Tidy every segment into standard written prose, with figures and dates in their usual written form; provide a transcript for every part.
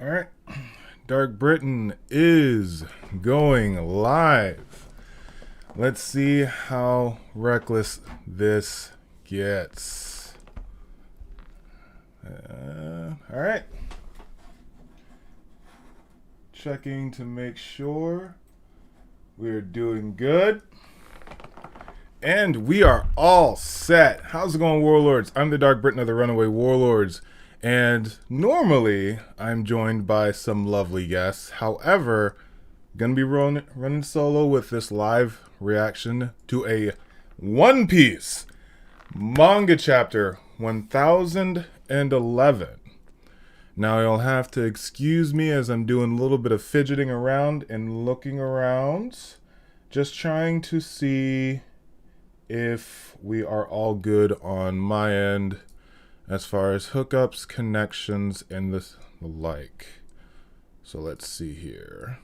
All right. DarkBriton is going live. Let's see how reckless this gets. All right. Checking to make sure we're doing good. And we are all set. How's it going, Warlords? I'm the DarkBriton of the Runaway Warlords. And normally, I'm joined by some lovely guests. However, gonna be running solo with this live reaction to a One Piece manga chapter 1011. Now, you'll have to excuse me as I'm doing a little bit of fidgeting around and looking around. Just trying to see if we are all good on my end as far as hookups, connections, and the like. So let's see here.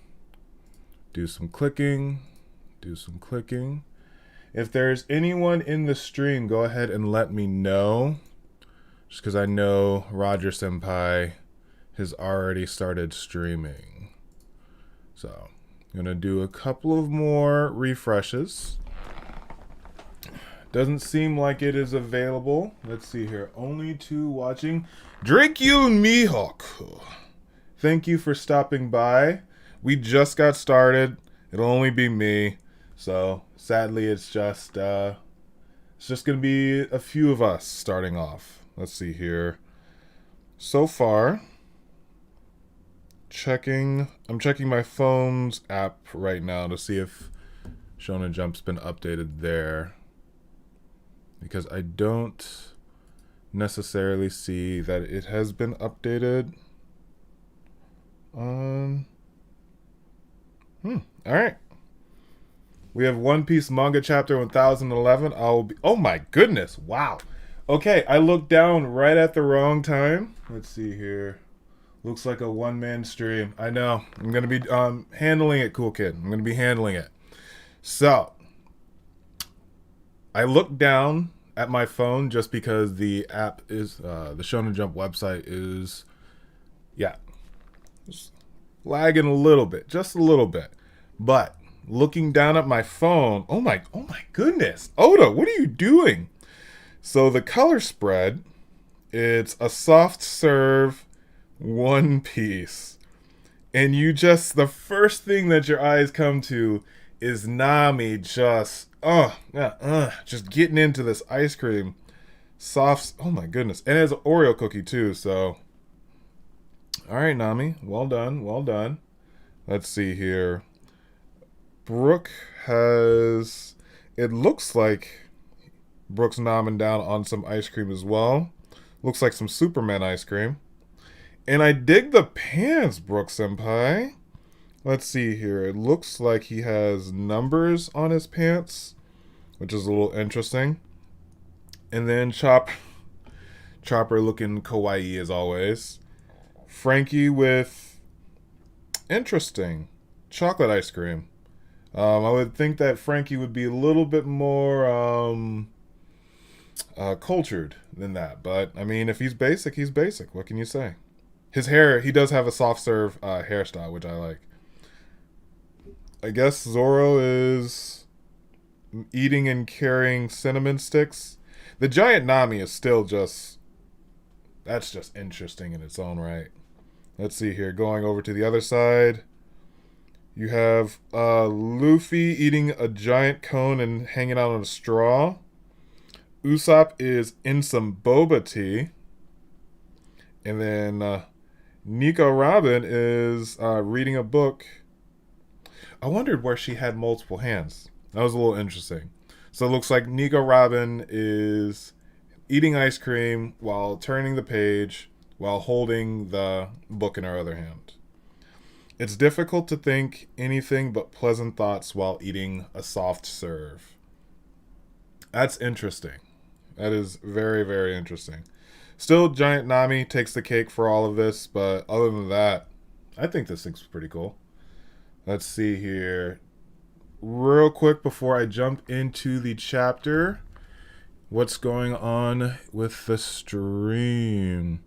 Do some clicking. If there's anyone in the stream, go ahead and let me know. Just because I know Roger Senpai has already started streaming. So I'm going to do a couple of more refreshes. Doesn't seem like it is available. Let's see here. Only two watching. Drake you and Mihawk. Thank you for stopping by. We just got started. It'll only be me. So sadly it's just gonna be a few of us starting off. Let's see here. So far, I'm checking my phone's app right now to see if Shonen Jump's been updated there, because I don't necessarily see that it has been updated. All right. We have One Piece manga chapter 1011. Oh my goodness. Wow. Okay, I looked down right at the wrong time. Let's see here. Looks like a one-man stream. I know. I'm going to be handling it, cool kid. I'm going to be handling it. So, I looked down at my phone just because the app is, the Shonen Jump website is, lagging a little bit, just a little bit. But looking down at my phone, oh my goodness, Oda, what are you doing? So the color spread, it's a soft serve One Piece, and the first thing that your eyes come to is Nami just getting into this ice cream. Soft, oh my goodness. And it has an Oreo cookie too, so. Alright, Nami. Well done. Let's see here. Brooke has, it looks like Brooke's nomming down on some ice cream as well. Looks like some Superman ice cream. And I dig the pants, Brooke Senpai. Let's see here. It looks like he has numbers on his pants, which is a little interesting. And then Chopper looking kawaii as always. Frankie with interesting chocolate ice cream. I would think that Frankie would be a little bit more cultured than that. But, I mean, if he's basic, he's basic. What can you say? His hair, he does have a soft serve hairstyle, which I like. I guess Zoro is eating and carrying cinnamon sticks. The giant Nami is still that's just interesting in its own right. Let's see here. Going over to the other side. You have Luffy eating a giant cone and hanging out on a straw. Usopp is in some boba tea. And then Nico Robin is reading a book. I wondered where she had multiple hands. That was a little interesting. So it looks like Nico Robin is eating ice cream while turning the page while holding the book in her other hand. It's difficult to think anything but pleasant thoughts while eating a soft serve. That's interesting. That is very, very interesting. Still, Giant Nami takes the cake for all of this, but other than that, I think this thing's pretty cool. Let's see here. Real quick before I jump into the chapter, what's going on with the stream?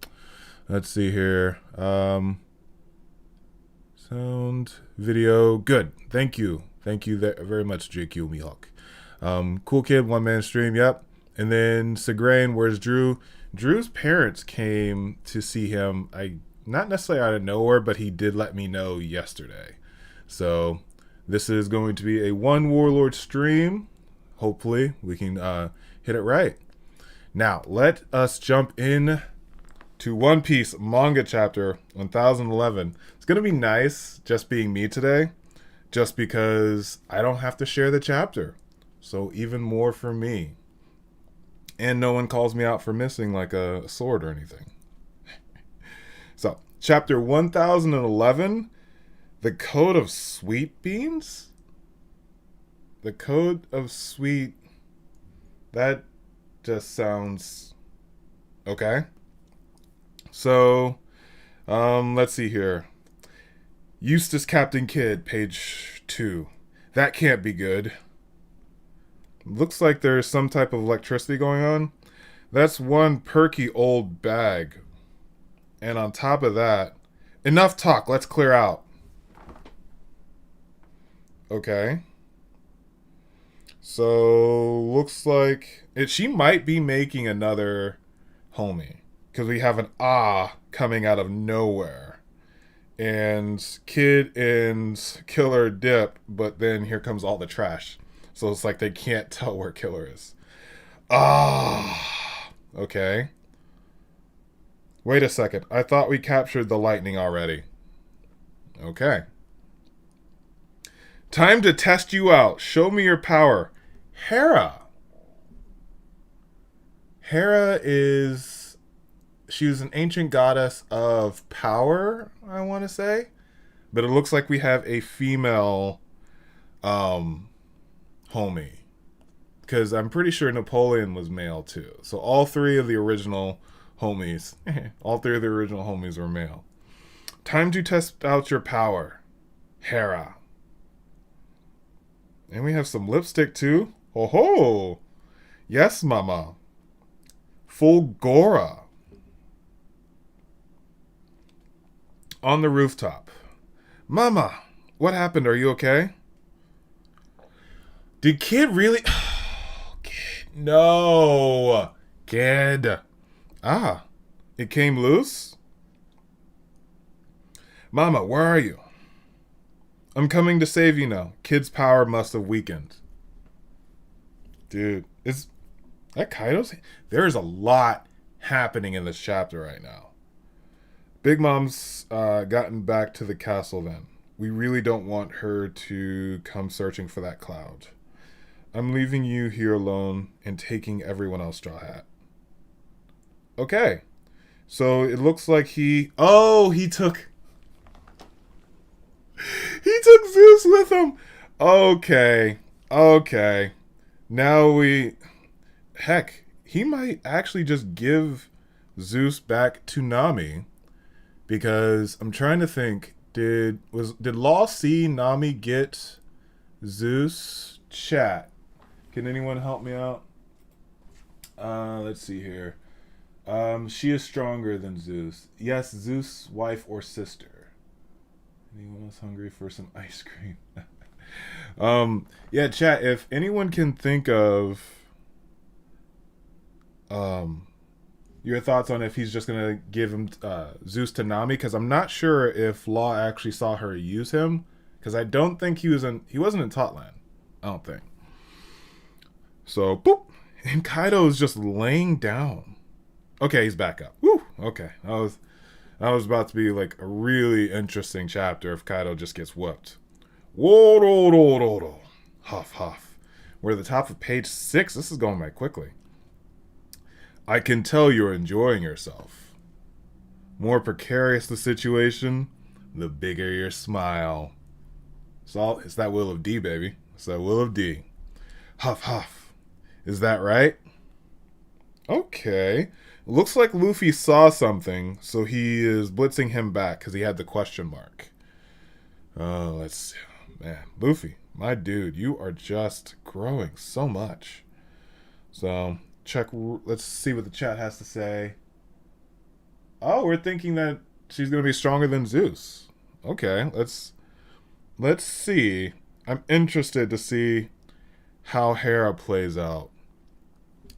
Let's see here. Sound, video, good. Thank you. Thank you very much, JQ Mihawk. Cool kid, one man stream, yep. And then Segrain, where's Drew? Drew's parents came to see him. Not necessarily out of nowhere, but he did let me know yesterday. So this is going to be a one Warlord stream. Hopefully we can hit it right. Now let us jump in to One Piece manga chapter 1011. It's going to be nice just being me today, just because I don't have to share the chapter. So even more for me. And no one calls me out for missing like a sword or anything. So, chapter 1011, the Code of Sweet Beans? The Code of Sweet... That just sounds... Okay. So, let's see here. Eustace Captain Kidd, page 2. That can't be good. Looks like there's some type of electricity going on. That's one perky old bag. And on top of that, enough talk, let's clear out. Okay. So, looks like she might be making another homie. Because we have an coming out of nowhere. And Kid and Killer dip, but then here comes all the trash. So it's like they can't tell where Killer is. Okay. Wait a second. I thought we captured the lightning already. Okay. Time to test you out. Show me your power. Hera. Hera is... She was an ancient goddess of power, I want to say. But it looks like we have a female homie. Because I'm pretty sure Napoleon was male too. So all three of the original homies, were male. Time to test out your power. Hera. And we have some lipstick too. Ho ho! Yes, mama. Fulgora. On the rooftop. Mama, what happened? Are you okay? Did Kid really... Kid. No. Kid. It came loose? Mama, where are you? I'm coming to save you now. Kid's power must have weakened. Dude, is that Kaido's... There's a lot happening in this chapter right now. Big Mom's gotten back to the castle then. We really don't want her to come searching for that cloud. I'm leaving you here alone and taking everyone else Straw Hat. Okay. So it looks like he took Zeus with him. Okay. Now he might actually just give Zeus back to Nami. Because I'm trying to think, did Law see Nami get Zeus? Chat. Can anyone help me out? Let's see here. She is stronger than Zeus. Yes, Zeus' wife or sister. Anyone else hungry for some ice cream? Yeah, chat, if anyone can think of your thoughts on if he's just gonna give him Zeus to Nami, because I'm not sure if Law actually saw her use him, because I don't think he wasn't in Totland. I don't think. So boop, and Kaido is just laying down. Okay, he's back up. Woo. Okay, that was about to be like a really interesting chapter if Kaido just gets whooped. Whoa, huff huff. We're at the top of page 6. This is going by quickly. I can tell you're enjoying yourself. More precarious the situation, the bigger your smile. It's that will of D, baby. It's that will of D. Huff, huff. Is that right? Okay. Looks like Luffy saw something, so he is blitzing him back because he had the question mark. Let's see. Man, Luffy, my dude, you are just growing so much. So... let's see what the chat has to say. Oh, we're thinking that she's going to be stronger than Zeus. Okay, let's see. I'm interested to see how Hera plays out.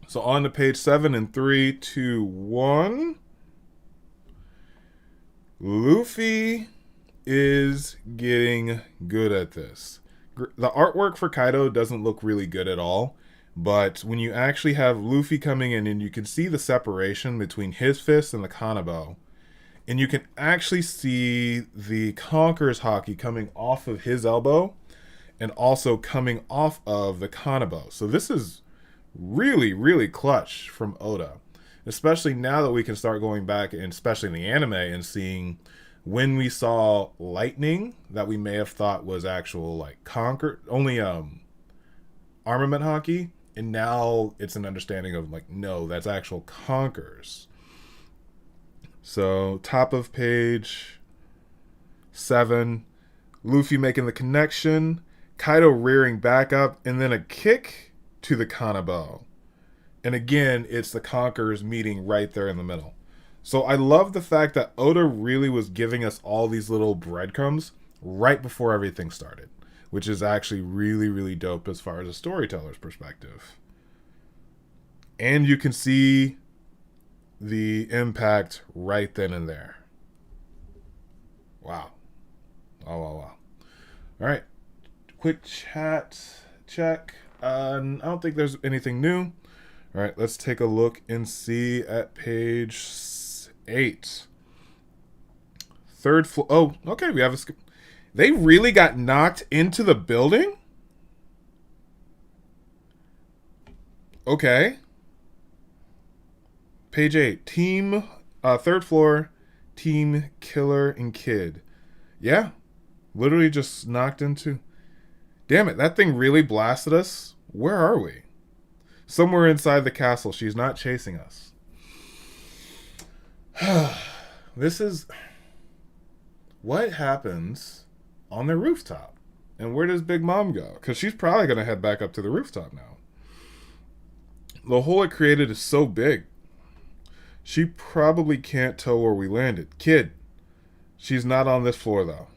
So on to page 7 in 3, 2, 1. Luffy is getting good at this. The artwork for Kaido doesn't look really good at all, but when you actually have Luffy coming in and you can see the separation between his fist and the Kanabo, and you can actually see the Conqueror's Haki coming off of his elbow and also coming off of the Kanabo. So this is really, really clutch from Oda. Especially now that we can start going back, and especially in the anime, and seeing when we saw lightning that we may have thought was actual like only armament Haki, and now it's an understanding of like, no, that's actual conquerors. So top of page 7, Luffy making the connection, Kaido rearing back up, and then a kick to the Kanabo. And again, it's the conquerors meeting right there in the middle. So I love the fact that Oda really was giving us all these little breadcrumbs right before everything started, which is actually really, really dope as far as a storyteller's perspective. And you can see the impact right then and there. Wow. Oh, wow, wow. All right. Quick chat check. I don't think there's anything new. All right, let's take a look and see at page 8. Third floor. Oh, okay, we have a... They really got knocked into the building? Okay. Page 8. Team, third floor, Team Killer and Kid. Yeah, literally just knocked into... Damn it, that thing really blasted us. Where are we? Somewhere inside the castle. She's not chasing us. This is... What happens on the rooftop? And where does Big Mom go? Because she's probably going to head back up to the rooftop now. The hole it created is so big. She probably can't tell where we landed. Kid. She's not on this floor, though.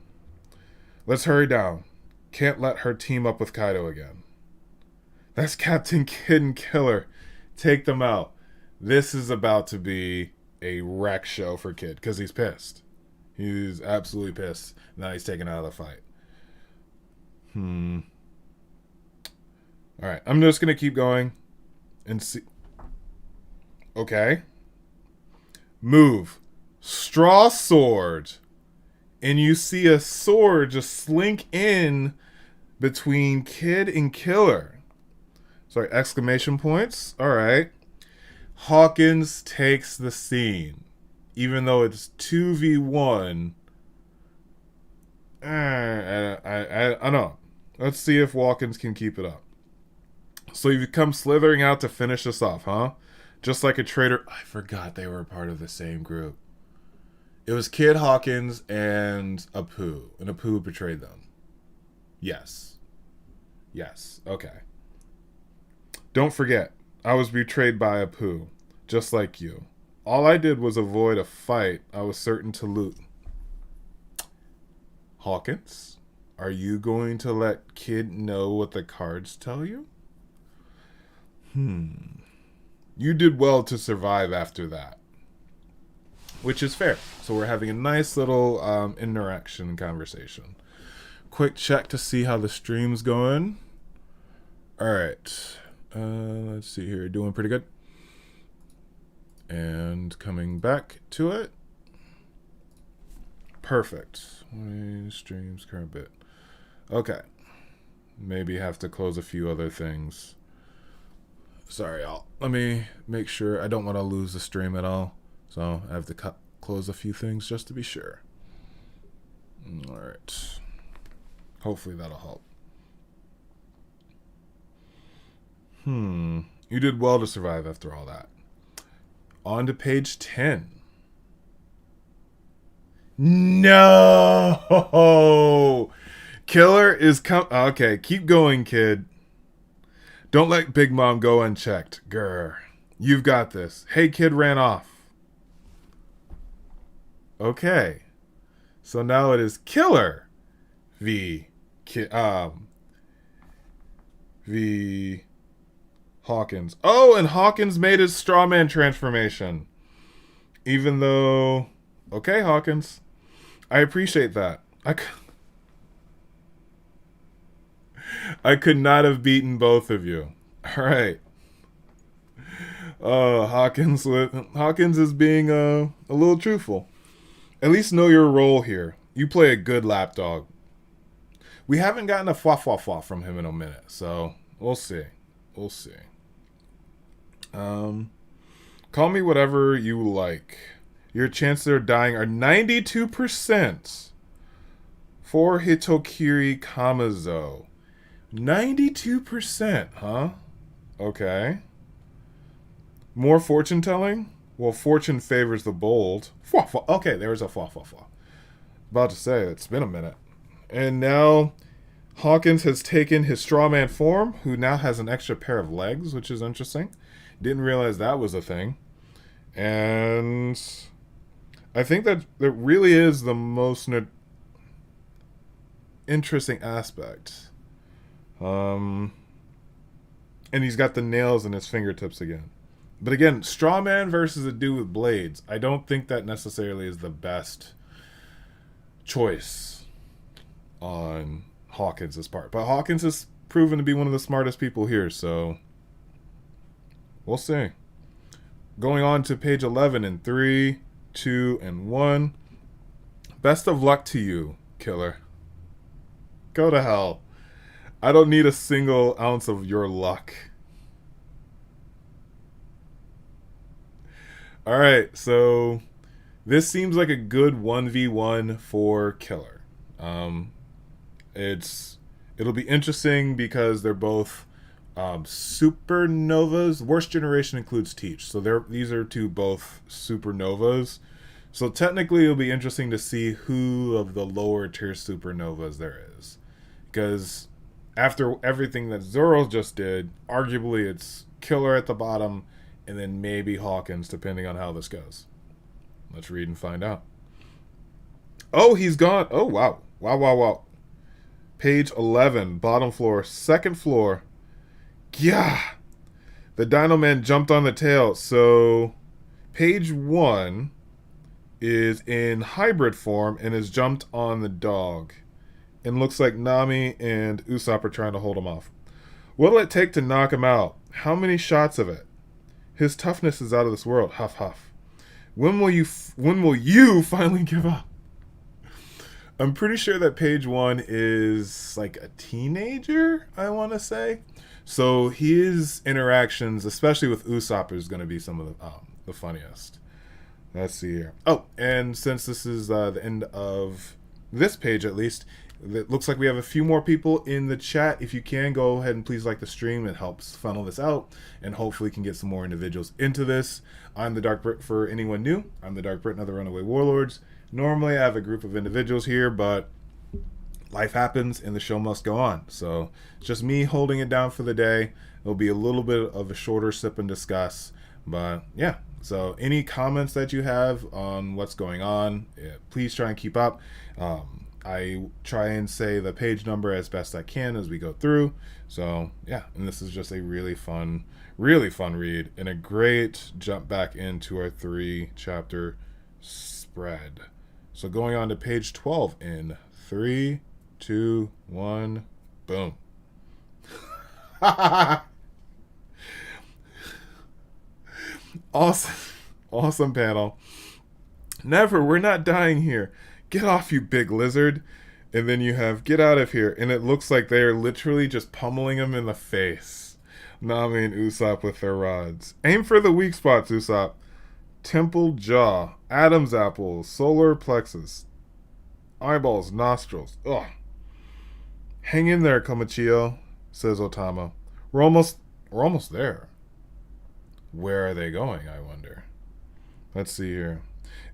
Let's hurry down. Can't let her team up with Kaido again. That's Captain Kid and Killer. Take them out. This is about to be a wreck show for Kid because he's pissed. He's absolutely pissed. Now he's taken out of the fight. Alright, I'm just going to keep going and see. Okay. Move. Straw sword. And you see a sword just slink in between Kid and Killer. Sorry, exclamation points. All right. Hawkins takes the scene. Even though it's 2v1. I don't know. Let's see if Hawkins can keep it up. So you come slithering out to finish this off, huh? Just like a traitor. I forgot they were part of the same group. It was Kid, Hawkins, and Apu. And Apu betrayed them. Yes. Yes. Okay. Don't forget, I was betrayed by Apu, just like you. All I did was avoid a fight I was certain to loot. Hawkins, are you going to let Kid know what the cards tell you? You did well to survive after that. Which is fair. So we're having a nice little interaction conversation. Quick check to see how the stream's going. Alright. Let's see here. Doing pretty good. And coming back to it. Perfect. Streams current bit. Okay. Maybe have to close a few other things. Sorry, let me make sure. I don't want to lose the stream at all. So I have to close a few things just to be sure. Alright. Hopefully that'll help. You did well to survive after all that. On to page 10. No! Killer is okay, keep going, Kid. Don't let Big Mom go unchecked. Grr. You've got this. Hey, Kid ran off. Okay. So now it is Killer v. v. Hawkins. Oh, and Hawkins made his strawman transformation. Even though... Okay, Hawkins. I appreciate that. I could not have beaten both of you. All right. Hawkins is being a little truthful. At least know your role here. You play a good lapdog. We haven't gotten a fa from him in a minute, so we'll see. We'll see. Call me whatever you like. Your chances of dying are 92% for Hitokiri Kamazo. 92%, huh? Okay. More fortune telling? Well, fortune favors the bold. Okay, there's a fa. About to say, it's been a minute. And now Hawkins has taken his strawman form, who now has an extra pair of legs, which is interesting. Didn't realize that was a thing. And I think that really is the most interesting aspect. And he's got the nails in his fingertips again. But again, strawman versus a dude with blades. I don't think that necessarily is the best choice on Hawkins' part. But Hawkins has proven to be one of the smartest people here, so we'll see. Going on to page 11 in 3, 2, and 1. Best of luck to you, Killer. Go to hell. I don't need a single ounce of your luck. Alright, so this seems like a good 1v1 for Killer. It'll be interesting because they're both supernovas. Worst generation includes Teach, so these are two both supernovas. So technically it'll be interesting to see who of the lower tier supernovas there is. Because after everything that Zoro just did, arguably it's Killer at the bottom, and then maybe Hawkins, depending on how this goes. Let's read and find out. Oh, he's gone. Oh, wow. Wow. Page 11, bottom floor, second floor. Yeah. The Dino Man jumped on the tail. So, page 1 is in hybrid form and has jumped on the dog. And looks like Nami and Usopp are trying to hold him off. What'll it take to knock him out? How many shots of it? His toughness is out of this world. Huff, huff. When will you finally give up? I'm pretty sure that page 1 is like a teenager, I want to say. So his interactions, especially with Usopp, is going to be some of the funniest. Let's see here. Oh, and since this is the end of this page, at least, it looks like we have a few more people in the chat. If you can, go ahead and please like the stream. It helps funnel this out, and hopefully can get some more individuals into this. I'm the DarkBriton. For anyone new, I'm the DarkBriton of the Runaway Warlords. Normally, I have a group of individuals here, but life happens and the show must go on. So it's just me holding it down for the day. It'll be a little bit of a shorter sip and discuss, but yeah. So any comments that you have on what's going on, please try and keep up. I try and say the page number as best I can as we go through. So yeah, and this is just a really fun read and a great jump back into our 3-chapter spread. So going on to page 12 in 3, 2, 1, boom. Awesome panel. Never, we're not dying here. Get off, you big lizard. And then you have get out of here. And it looks like they are literally just pummeling him in the face. Nami and Usopp with their rods. Aim for the weak spots, Usopp. Temple jaw. Adam's apple. Solar plexus. Eyeballs. Nostrils. Ugh. Hang in there, Komichio, says Otama. We're almost there. Where are they going, I wonder? Let's see here.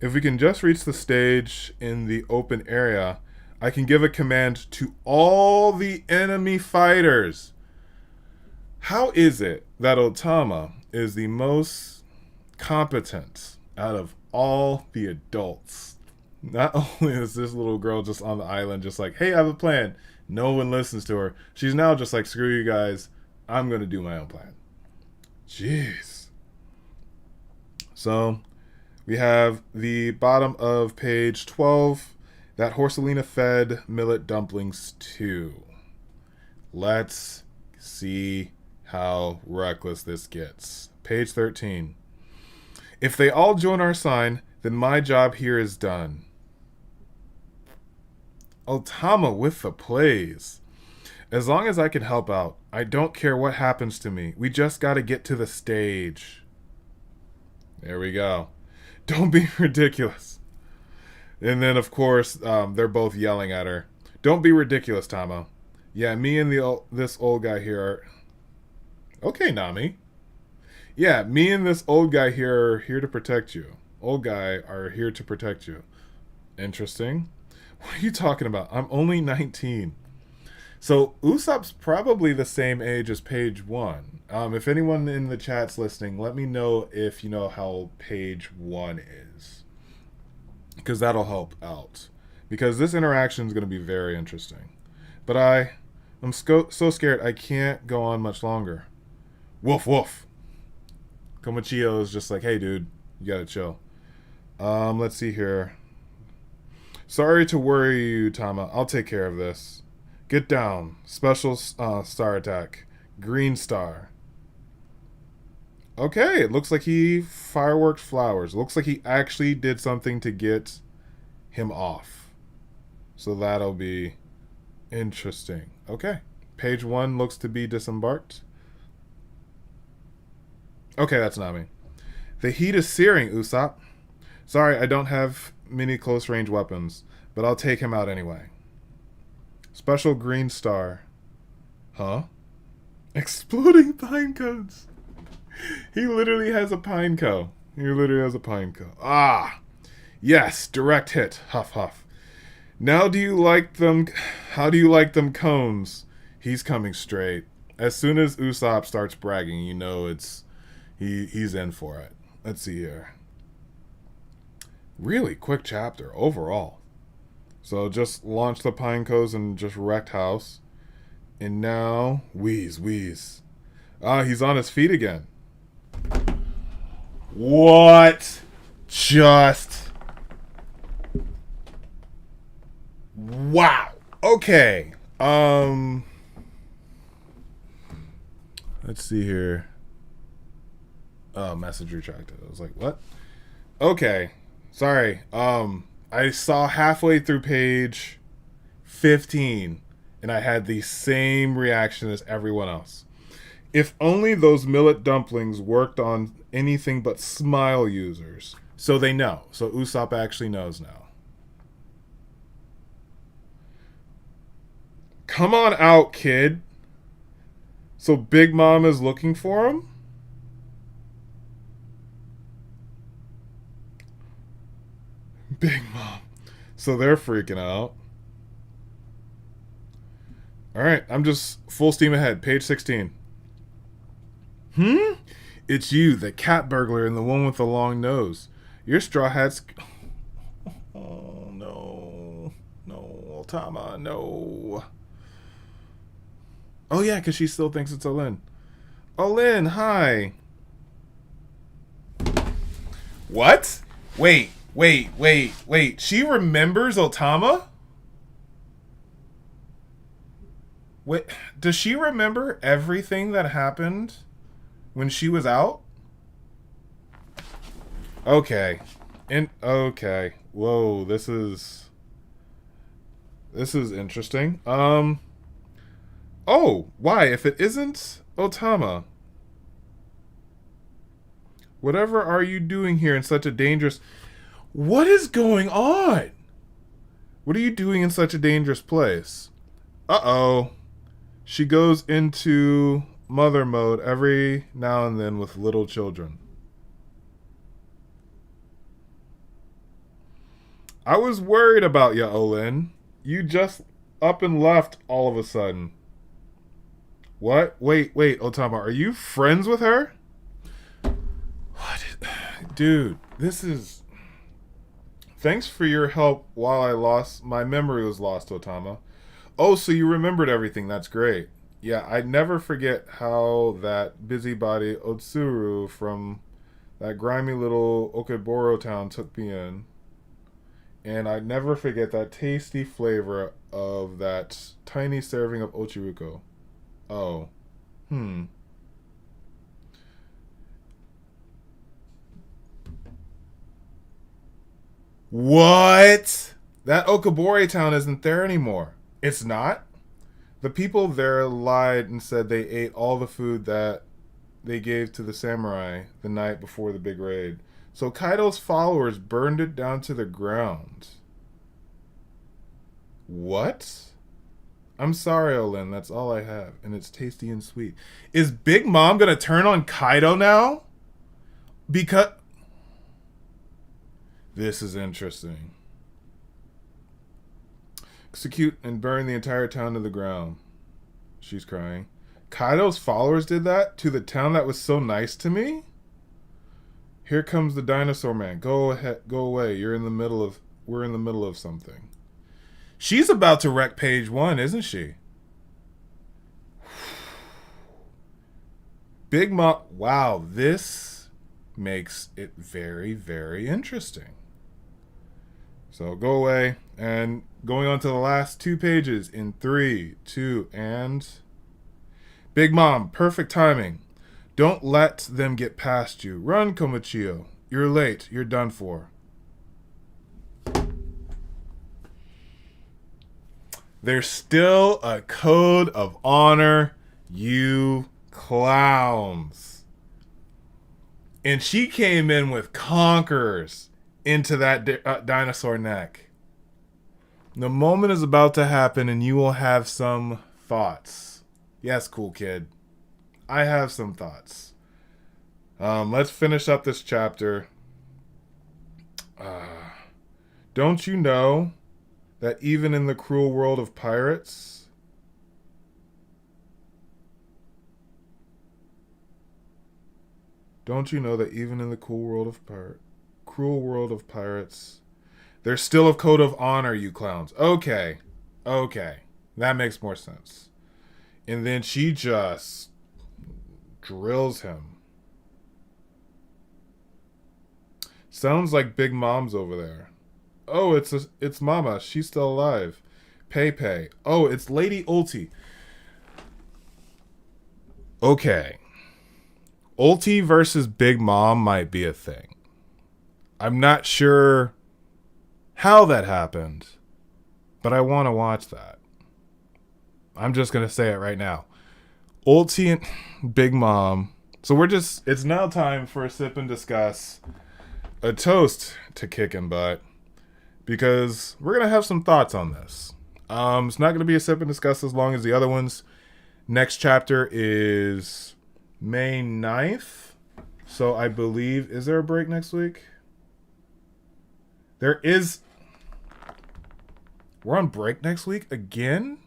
If we can just reach the stage in the open area, I can give a command to all the enemy fighters. How is it that Otama is the most competent out of all the adults? Not only is this little girl just on the island, just like, hey, I have a plan. No one listens to her. She's now just like, screw you guys. I'm going to do my own plan. Jeez. So we have the bottom of page 12. That Horselina fed millet dumplings too. Let's see how reckless this gets. Page 13. If they all join our sign, then my job here is done. Otama with the plays. As long as I can help out, I don't care what happens to me. We just gotta get to the stage. There we go. Don't be ridiculous. And then, of course, they're both yelling at her. Don't be ridiculous, Tama. Yeah, me and this old guy here are... Okay, Nami. Yeah, me and this old guy here are here to protect you. Old guy are here to protect you. Interesting. What are you talking about? I'm only 19. So Usopp's probably the same age as page 1. If anyone in the chat's listening, let me know if you know how page 1 is. Because that'll help out. Because this interaction is going to be very interesting. But I'm so scared I can't go on much longer. Woof woof. Komichio is just like, hey dude, you gotta chill. Let's see here. Sorry to worry you, Tama. I'll take care of this. Get down. Special star attack. Green star. Okay, it looks like he fireworked flowers. Looks like he actually did something to get him off. So that'll be interesting. Okay. Page 1 looks to be disembarked. Okay, that's Nami. The heat is searing, Usopp. Sorry, I don't have many close-range weapons, but I'll take him out anyway. Special green star. Huh? Exploding pine cones. He literally has a pine cone. Ah! Yes, direct hit. Huff, huff. Now do you like them... How do you like them cones? He's coming straight. As soon as Usopp starts bragging, you know it's... He's in for it. Let's see here. Really quick chapter overall. So just launched the pine cones and just wrecked house. And now... Wheeze. Ah, he's on his feet again. What? Just... Wow. Okay. Let's see here. Oh, message retracted. I was like, what? Okay. Sorry. I saw halfway through page 15 and I had the same reaction as everyone else. If only those millet dumplings worked on anything but smile users. So they know. So Usopp actually knows now. Come on out, kid. So Big Mom is looking for him? Big Mom. So they're freaking out. Alright, I'm just full steam ahead. Page 16. It's you, the cat burglar and the one with the long nose. Your straw hat's... Oh, no. No, Otama, no. Oh, yeah, because she still thinks it's Olin. Olin, hi. What? Wait. She remembers Otama? Wait, does she remember everything that happened when she was out? Okay. Okay. Whoa, this is interesting. Oh, why? If it isn't Otama. Whatever are you doing here in such a dangerous... What is going on? What are you doing in such a dangerous place? Uh-oh. She goes into mother mode every now and then with little children. I was worried about you, Olin. You just up and left all of a sudden. What? Wait, Otama, are you friends with her? What? Dude, this is... Thanks for your help while my memory was lost, Otama. Oh, so you remembered everything. That's great. Yeah, I'd never forget how that busybody Otsuru from that grimy little Okeboro town took me in. And I'd never forget that tasty flavor of that tiny serving of Ochiruko. Oh. What? That Okabore town isn't there anymore. It's not? The people there lied and said they ate all the food that they gave to the samurai the night before the big raid. So Kaido's followers burned it down to the ground. What? I'm sorry, Olin. That's all I have. And it's tasty and sweet. Is Big Mom going to turn on Kaido now? Because... This is interesting. Execute and burn the entire town to the ground. She's crying. Kaido's followers did that to the town that was so nice to me? Here comes the dinosaur man. Go ahead, go away. We're in the middle of something. She's about to wreck page 1, isn't she? Big Mom. Wow, this makes it very, very interesting. So go away. And going on to the last 2 pages in 3, 2, and... Big Mom, perfect timing. Don't let them get past you. Run, Komichio. You're late. You're done for. There's still a code of honor, you clowns. And she came in with conquerors into that dinosaur neck. The moment is about to happen and you will have some thoughts. Yes, cool kid. I have some thoughts. Let's finish up this chapter. Don't you know that even in the cruel world of pirates, cruel world of pirates, there's still a code of honor, you clowns. Okay. That makes more sense. And then she just drills him. Sounds like Big Mom's over there. Oh, it's Mama. She's still alive. Pei. Oh, it's Lady Ulti. Okay. Ulti versus Big Mom might be a thing. I'm not sure how that happened, but I want to watch that. I'm just going to say it right now. Ulti and Big Mom. So it's now time for a sip and discuss. A toast to kicking butt. Because we're going to have some thoughts on this. It's not going to be a sip and discuss as long as the other ones. Next chapter is May 9th. So I believe, is there a break next week? There is. We're on break next week again?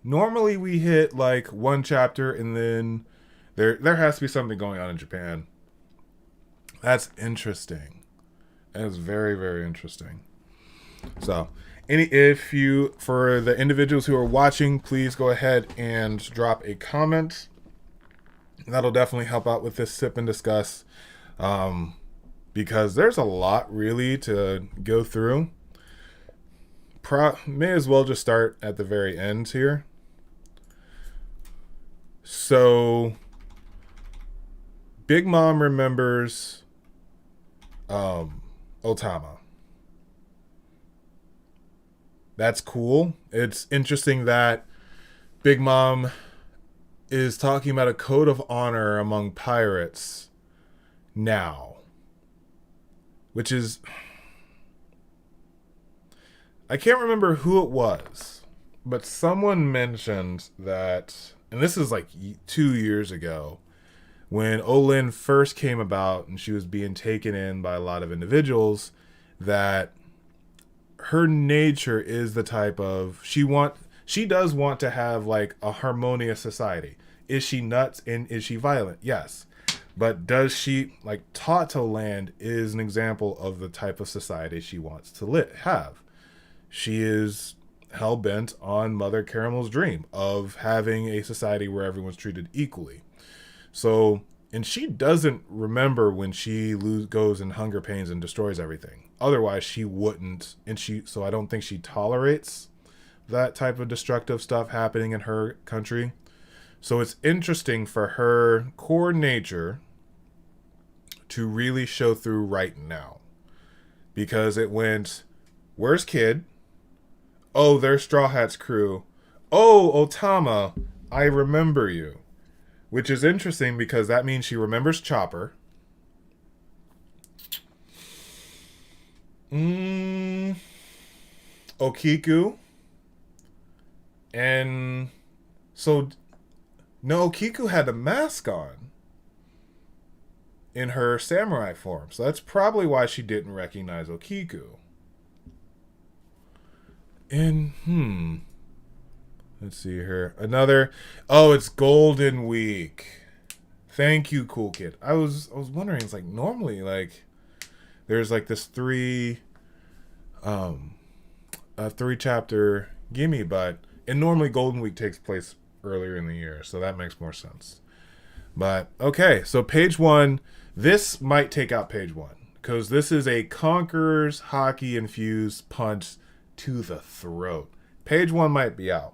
Normally we hit like one chapter and then there has to be something going on in Japan. That's interesting. That is very, very interesting. So, for the individuals who are watching, please go ahead and drop a comment. That'll definitely help out with this sip and discuss. Because there's a lot really to go through. May as well just start at the very end here. So, Big Mom remembers Otama. That's cool. It's interesting that Big Mom is talking about a code of honor among pirates now. Which is... I can't remember who it was, but someone mentioned that, and this is like 2 years ago, when Olin first came about and she was being taken in by a lot of individuals, that her nature is the type of, she does want to have like a harmonious society. Is she nuts and is she violent? Yes. But does she, like, Tato Land is an example of the type of society she wants to have. She is hell bent on Mother Caramel's dream of having a society where everyone's treated equally. So, and she doesn't remember when she goes in hunger pains and destroys everything. Otherwise, she wouldn't. So I don't think she tolerates that type of destructive stuff happening in her country. So it's interesting for her core nature to really show through right now. Because it went, where's Kid? Oh, there's Straw Hat's crew. Oh, Otama, I remember you. Which is interesting because that means she remembers Chopper. Okiku. And so, no, Okiku had a mask on in her samurai form. So that's probably why she didn't recognize Okiku. And, let's see here. Another. Oh, it's Golden Week. Thank you, Cool Kid. I was wondering, it's like normally like there's like this three chapter gimme, and normally Golden Week takes place earlier in the year, so that makes more sense. But okay, so page 1, this might take out page 1 because this is a Conqueror's hockey infused punch to the throat. Page 1 might be out.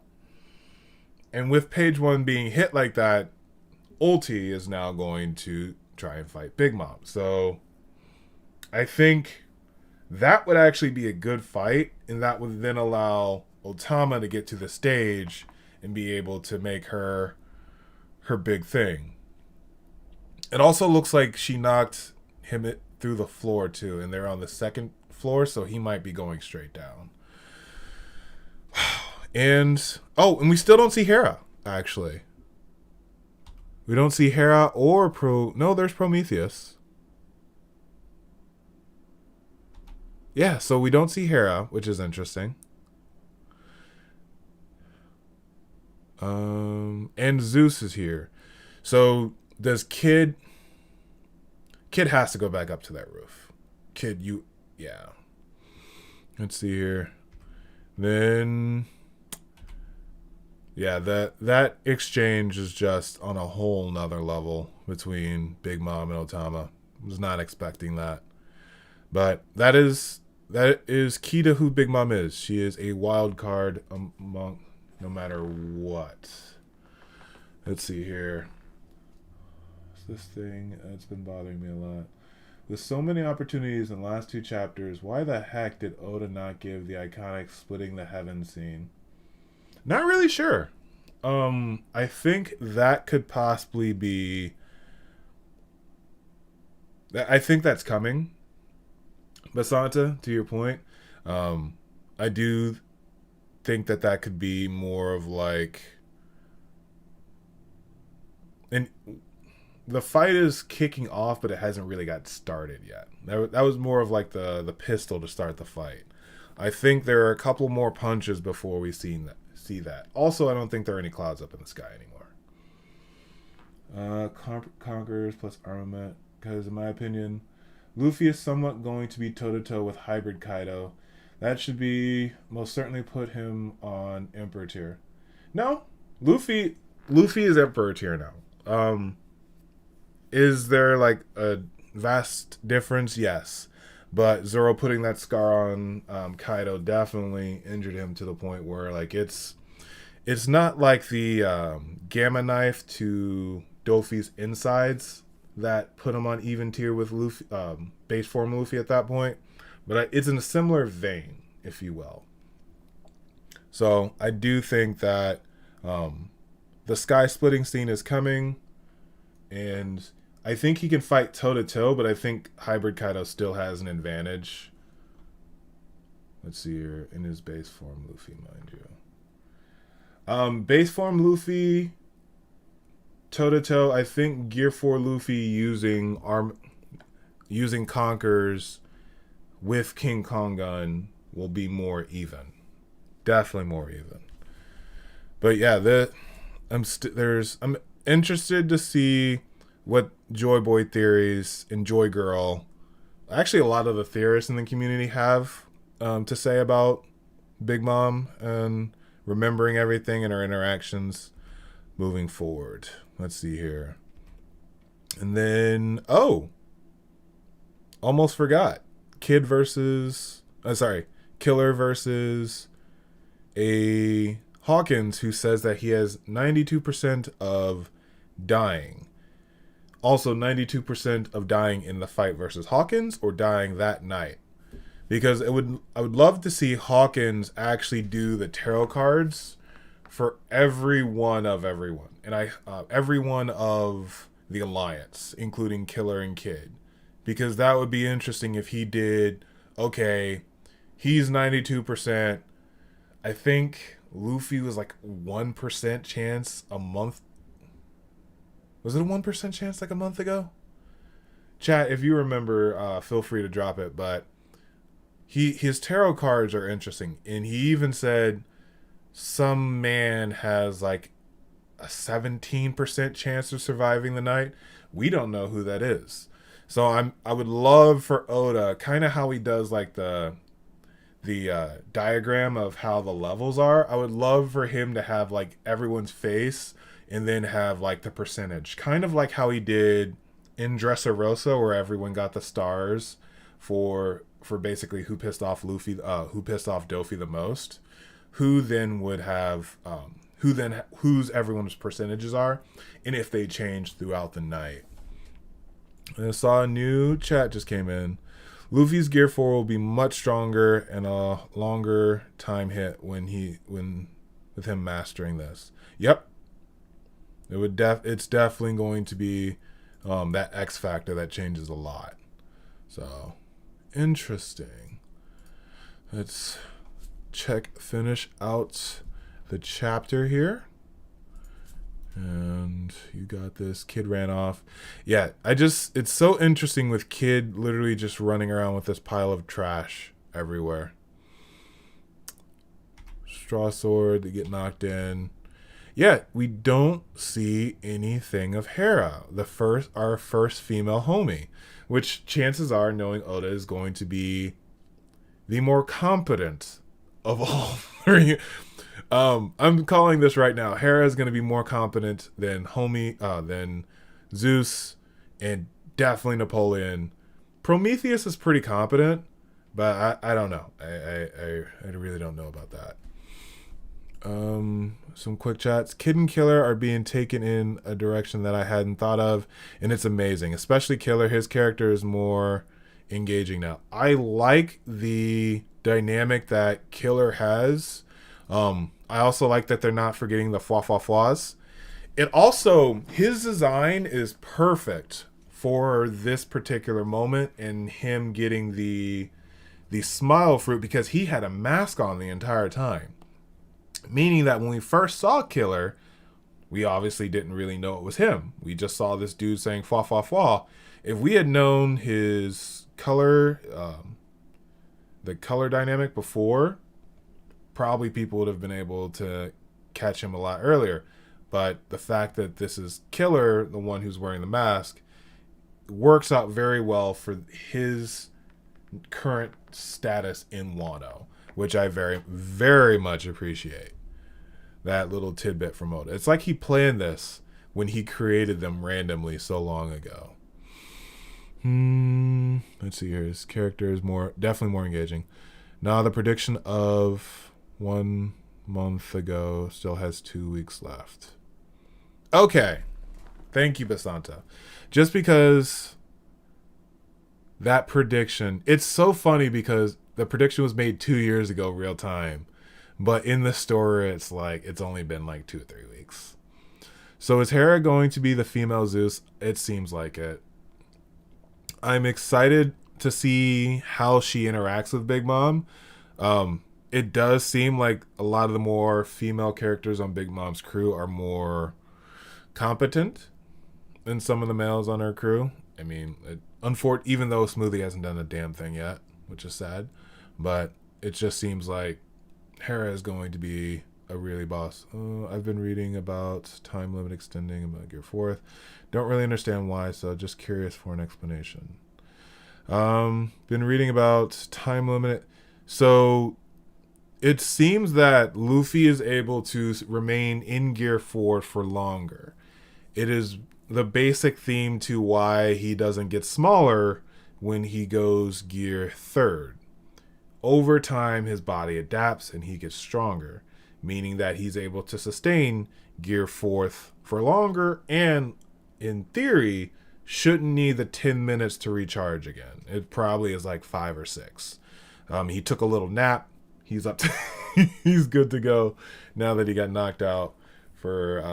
And with page 1 being hit like that, Ulti is now going to try and fight Big Mom. So I think that would actually be a good fight, and that would then allow Otama to get to the stage and be able to make her big thing. It also looks like she knocked him through the floor too, and they're on the second floor, so he might be going straight down. And we still don't see Hera, actually. We don't see Hera or there's Prometheus. Yeah, so we don't see Hera, which is interesting. And Zeus is here. So does Kid has to go back up to that roof. Yeah. Let's see here. Then yeah, that exchange is just on a whole nother level between Big Mom and Otama. I was not expecting that. But that is key to who Big Mom is. She is a wild card among no matter what. Let's see here. What's this thing? It's been bothering me a lot. With so many opportunities in the last 2 chapters, why the heck did Oda not give the iconic splitting the heavens scene? Not really sure. I think that could possibly be... I think that's coming. Basanta, to your point. I do think that could be more of like... And the fight is kicking off, but it hasn't really got started yet. That was more of like the pistol to start the fight. I think there are a couple more punches before we see that. Also, I don't think there are any clouds up in the sky anymore. Conquerors plus armament, because in my opinion, Luffy is somewhat going to be toe-to-toe with Hybrid Kaido. That should be most certainly put him on Emperor tier. No, Luffy is Emperor tier now. Is there like a vast difference? Yes. But Zoro putting that scar on Kaido definitely injured him to the point where like it's not like the gamma knife to Dofi's insides that put him on even tier with Luffy, base form Luffy at that point. But it's in a similar vein, if you will. So I do think that the sky splitting scene is coming, and I think he can fight toe-to-toe, but I think Hybrid Kaido still has an advantage. Let's see here. In his base form Luffy, mind you. Base form Luffy, toe-to-toe, I think Gear 4 Luffy using Conquerors with King Kong Gun will be more even. Definitely more even. But yeah, I'm interested to see what Joy Boy theories and Joy Girl, actually a lot of the theorists in the community have to say about Big Mom and remembering everything and her interactions moving forward. Let's see here. And then, almost forgot. Killer versus a Hawkins who says that he has 92% of dying. Also 92% of dying in the fight versus Hawkins or dying that night. Because I would love to see Hawkins actually do the tarot cards for everyone. And everyone of the Alliance, including Killer and Kid. Because that would be interesting if he did, okay, he's 92%. I think Luffy was like 1% chance a month. Was it a 1% chance like a month ago? Chat, if you remember, feel free to drop it. But his tarot cards are interesting. And he even said some man has like a 17% chance of surviving the night. We don't know who that is. So I would love for Oda, kind of how he does like the diagram of how the levels are. I would love for him to have like everyone's face and then have like the percentage, kind of like how he did in Dressrosa, where everyone got the stars for basically who pissed off Luffy, who pissed off Doffy the most, who then would have whose everyone's percentages are, and if they change throughout the night. And I saw a new chat just came in. Luffy's Gear 4 will be much stronger and a longer time hit when with him mastering this. Yep. It's definitely going to be that X factor that changes a lot. So interesting. Let's finish out the chapter here. And you got this. Kid ran off. Yeah, it's so interesting with Kid literally just running around with this pile of trash everywhere. Straw sword, they get knocked in. Yeah, we don't see anything of Hera, our first female homie, which chances are, knowing Oda, is going to be the more competent of all three. I'm calling this right now. Hera is going to be more competent than than Zeus, and definitely Napoleon. Prometheus is pretty competent, but I don't know. I really don't know about that. Some quick chats. Kid and Killer are being taken in a direction that I hadn't thought of, and it's amazing. Especially Killer. His character is more engaging now. I like the dynamic that Killer has. I also like that they're not forgetting the flaws. It also, his design is perfect for this particular moment and him getting the smile fruit, because he had a mask on the entire time. Meaning that when we first saw Killer, we obviously didn't really know it was him. We just saw this dude saying flaw. If we had known his color, the color dynamic before, probably people would have been able to catch him a lot earlier. But the fact that this is Killer, the one who's wearing the mask, works out very well for his current status in Wano, which I very, very much appreciate. That little tidbit from Oda. It's like he planned this when he created them randomly so long ago. Let's see here. His character is definitely more engaging. Now the prediction of 1 month ago still has 2 weeks left. Okay. Thank you, Basanta. Just because that prediction, it's so funny because the prediction was made 2 years ago, real time. But in the story, it's like, it's only been like 2 or 3 weeks. So is Hera going to be the female Zeus? It seems like it. I'm excited to see how she interacts with Big Mom. It does seem like a lot of the more female characters on Big Mom's crew are more competent than some of the males on her crew. I mean, even though Smoothie hasn't done a damn thing yet, which is sad, but it just seems like Hera is going to be a really boss. I've been reading about time limit extending about Gear 4th. Don't really understand why, so just curious for an explanation. Been reading about time limit. So it seems that Luffy is able to remain in Gear 4 for longer. It is the basic theme to why he doesn't get smaller when he goes Gear 3rd. Over time, his body adapts and he gets stronger, meaning that he's able to sustain Gear 4th for longer and, in theory, shouldn't need the 10 minutes to recharge again. It probably is like 5 or 6. He took a little nap. He's up to he's good to go now that he got knocked out for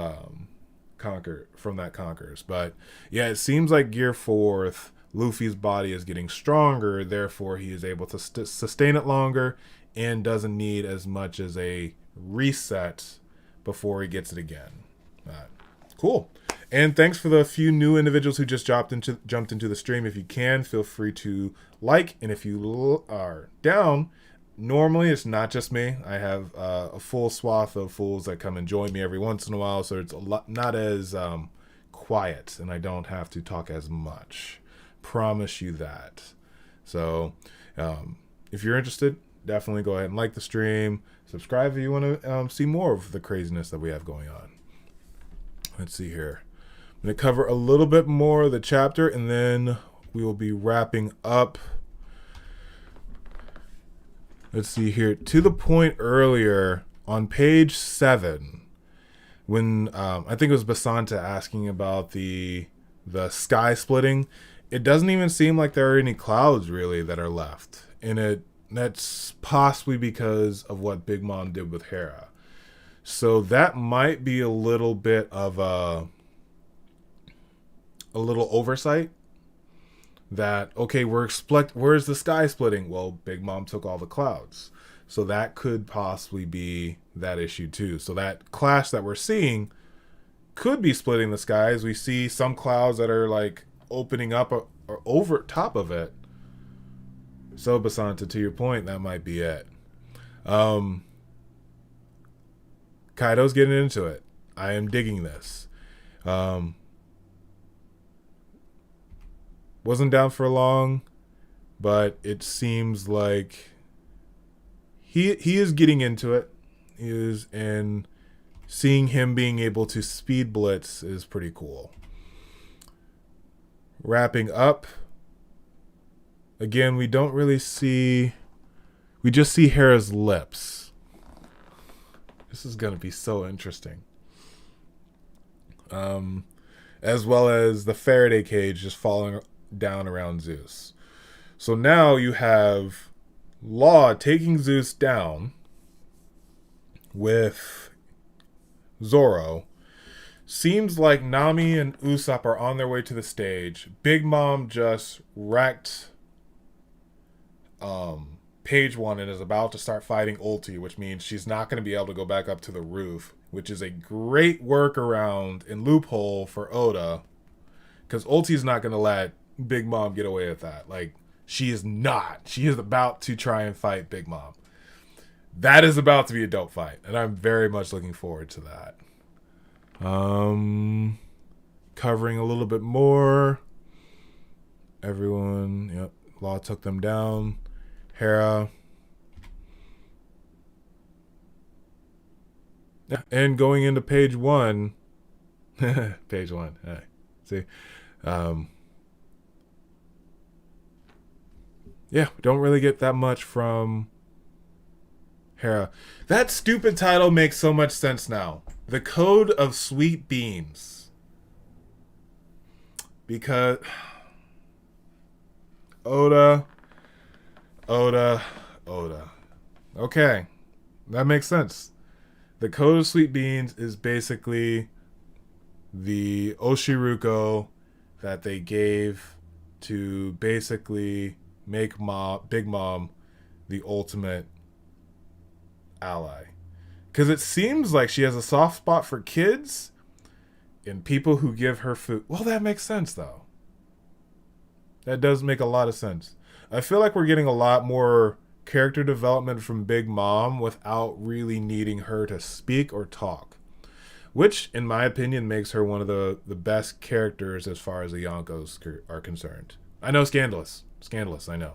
from that Conquerors. But yeah, it seems like Gear 4th, Luffy's body is getting stronger, therefore he is able to sustain it longer and doesn't need as much as a reset before he gets it again. Cool. And thanks for the few new individuals who just jumped into the stream. If you can, feel free to like. And if you are down, normally it's not just me. I have a full swath of fools that come and join me every once in a while, so it's a lot not as quiet, and I don't have to talk as much. Promise you that. So if you're interested, definitely go ahead and like the stream. Subscribe if you want to see more of the craziness that we have going on. Let's see here. I'm going to cover a little bit more of the chapter, and then we will be wrapping up. Let's see here. To the point earlier, on page 7, when I think it was Basanta asking about the sky splitting, it doesn't even seem like there are any clouds really that are left. And that's possibly because of what Big Mom did with Hera. So that might be a little bit of a little oversight. That, okay, where's the sky splitting? Well, Big Mom took all the clouds. So that could possibly be that issue too. So that clash that we're seeing could be splitting the skies. We see some clouds that are like opening up or over top of it. So Basanta, to your point, that might be it. Kaido's getting into it. I am digging this. Wasn't down for long, but it seems like he is getting into it. He is, and seeing him being able to speed blitz is pretty cool. Wrapping up. Again, we don't really see... We just see Hera's lips. This is going to be so interesting. As well as the Faraday cage just falling down around Zeus. So now you have Law taking Zeus down with Zoro. Seems like Nami and Usopp are on their way to the stage. Big Mom just wrecked page 1 and is about to start fighting Ulti, which means she's not going to be able to go back up to the roof, which is a great workaround and loophole for Oda, because Ulti's not going to let Big Mom get away with that. Like, she is not. She is about to try and fight Big Mom. That is about to be a dope fight, and I'm very much looking forward to that. Covering a little bit more. Everyone, yep, Law took them down. Hera. And going into page 1. Page 1. All right. See? Yeah, we don't really get that much from Hera. That stupid title makes so much sense now. The Code of Sweet Beans. Because... Oda. Okay. That makes sense. The Code of Sweet Beans is basically the Oshiruko that they gave to basically make Big Mom the ultimate ally. Because it seems like she has a soft spot for kids and people who give her food. Well, that makes sense, though. That does make a lot of sense. I feel like we're getting a lot more character development from Big Mom without really needing her to speak or talk, which, in my opinion, makes her one of the best characters as far as the Yonkos are concerned. I know, scandalous, I know.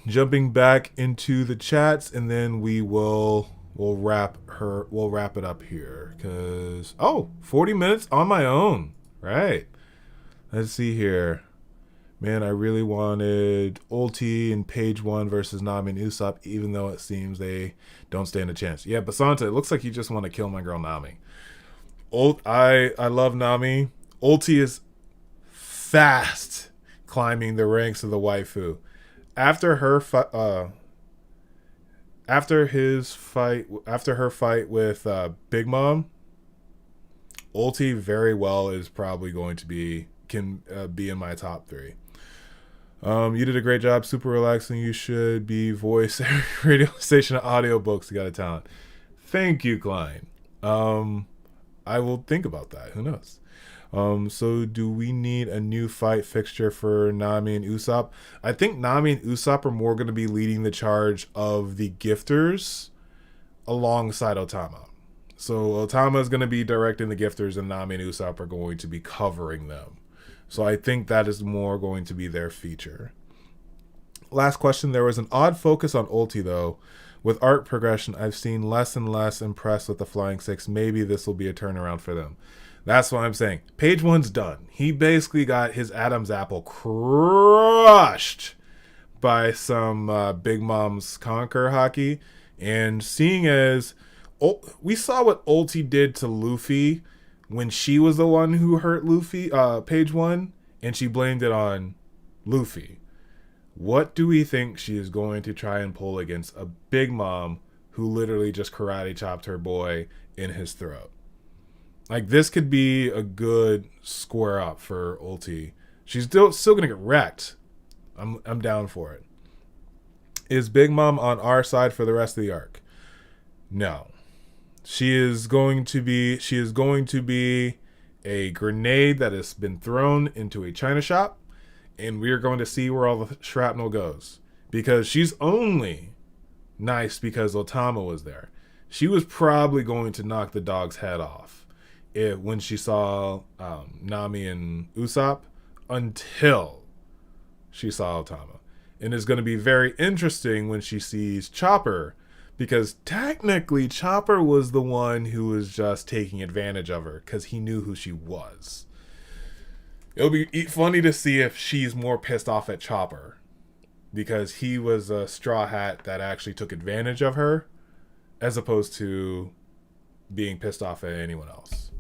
Jumping back into the chats, and then we'll wrap it up here, because 40 minutes on my own, right? Let's see here. Man, I really wanted Ulti and Page 1 versus Nami and Usopp, even though it seems they don't stand a chance. Yeah, Basanta, it looks like you just want to kill my girl Nami. I love Nami. Ulti is fast climbing the ranks of the waifu. After her fight with Big Mom, Ulti very well is probably going to be in my top 3. You did a great job, super relaxing. You should be voice radio station audiobooks. You got a talent. Thank you, Klein. I will think about that. Who knows? So do we need a new fight fixture for Nami and Usopp? I think Nami and Usopp are more going to be leading the charge of the gifters alongside Otama. So Otama is going to be directing the gifters, and Nami and Usopp are going to be covering them. So I think that is more going to be their feature. Last question. There was an odd focus on Ulti, though. With art progression, I've seen less and less impressed with the Flying Six. Maybe this will be a turnaround for them. That's what I'm saying. Page 1's done. He basically got his Adam's apple crushed by some Big Mom's Conquer hockey. And seeing as we saw what Ulti did to Luffy when she was the one who hurt Luffy, Page 1, and she blamed it on Luffy. What do we think she is going to try and pull against a Big Mom who literally just karate chopped her boy in his throat? Like, this could be a good square up for Ulti. She's still gonna get wrecked. I'm down for it. Is Big Mom on our side for the rest of the arc? No. She is going to be a grenade that has been thrown into a china shop, and we are going to see where all the shrapnel goes. Because she's only nice because Otama was there. She was probably going to knock the dog's head off when she saw Nami and Usopp, until she saw Otama. And it's going to be very interesting when she sees Chopper, because technically Chopper was the one who was just taking advantage of her because he knew who she was. It'll be funny to see if she's more pissed off at Chopper because he was a straw hat that actually took advantage of her, as opposed to being pissed off at anyone else.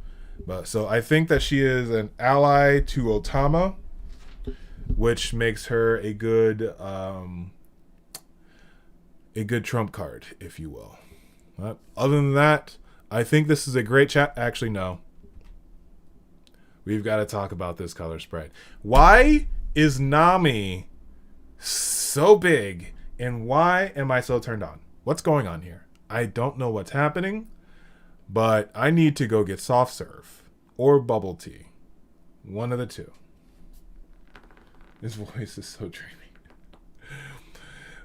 But so I think that she is an ally to Otama, which makes her a good trump card, if you will. But other than that, I think this is a great chat. Actually, no. We've got to talk about this color spread. Why is Nami so big, and why am I so turned on? What's going on here? I don't know what's happening, but I need to go get soft serve or bubble tea. One of the two. This voice is so dreamy.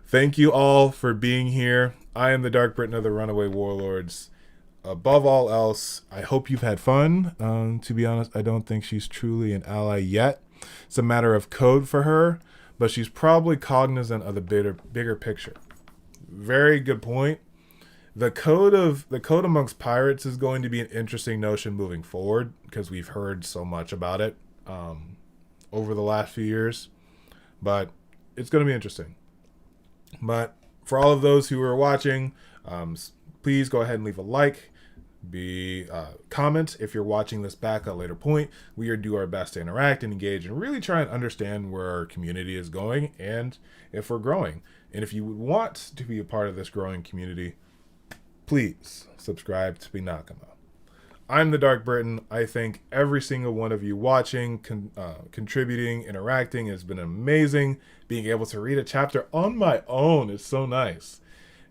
Thank you all for being here. I am the DarkBriton of the Runaway Warlords. Above all else, I hope you've had fun. To be honest, I don't think she's truly an ally yet. It's a matter of code for her, but she's probably cognizant of the bigger picture. Very good point. The code amongst pirates is going to be an interesting notion moving forward, because we've heard so much about it over the last few years. But it's going to be interesting. But for all of those who are watching, please go ahead and leave a like. Comment if you're watching this back at a later point. We do our best to interact and engage and really try and understand where our community is going and if we're growing. And if you would want to be a part of this growing community, please subscribe to Binakama. I'm the DarkBriton. I thank every single one of you watching, contributing, interacting. It's been amazing. Being able to read a chapter on my own is so nice.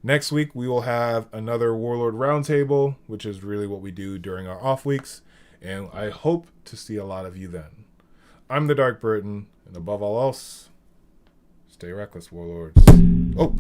Next week, we will have another Warlord Roundtable, which is really what we do during our off weeks. And I hope to see a lot of you then. I'm the DarkBriton, and above all else, Stay reckless, Warlords. Oh.